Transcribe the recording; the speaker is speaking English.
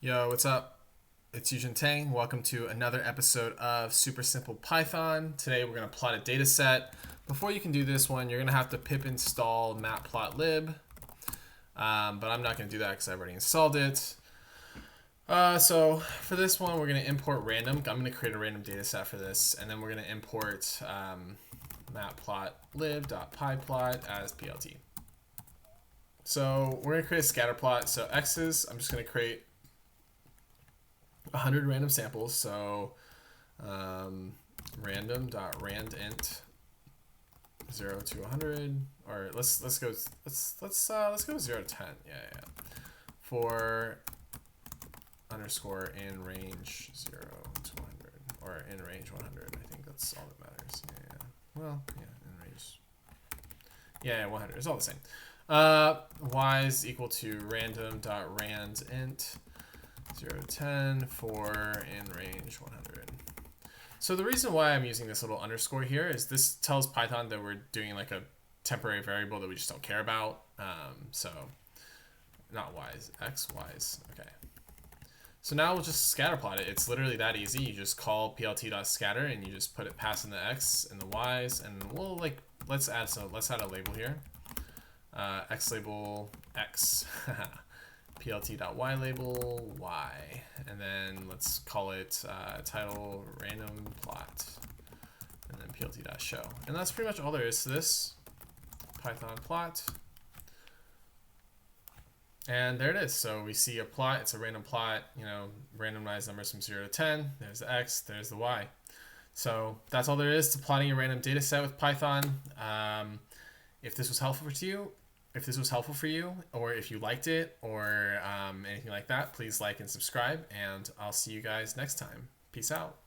Yo, what's up? It's Yujin Tang. Welcome to another episode of Super Simple Python. Today we're going to plot a data set. Before you can do this one, you're going to have to pip install matplotlib. But I'm not going to do that because I've already installed it. So for this one, we're going to import random. I'm going to create a random data set for this. And then we're going to import matplotlib.pyplot as plt. So we're going to create a scatter plot. So x's, I'm just going to create 100 random samples. So random.randint 0 to 100, or let's go 0 to 10. Yeah. For underscore in range 0 to 100, or in range 100. I think that's all that matters. Yeah. Well, yeah, in range. Yeah, 100. It's all the same. Y is equal to random.randint 0 to 10 for in range 100. So the reason why I'm using this little underscore here is this tells Python that we're doing like a temporary variable that we just don't care about. So not y's, x, y's. Okay. So now we'll just scatter plot it. It's literally that easy. You just call plt.scatter and you just pass in the x and the y's, and we'll let's add a label here. X label x. plt.y label y, and then let's call it title random plot, and then plt.show, and that's pretty much all there is to this Python plot. And there it is. So we see a plot. It's a random plot, randomized numbers from 0 to 10. There's the x, there's the y. So that's all there is to plotting a random data set with Python. If this was helpful for you, or if you liked it, or anything like that, please like and subscribe, and I'll see you guys next time. Peace out.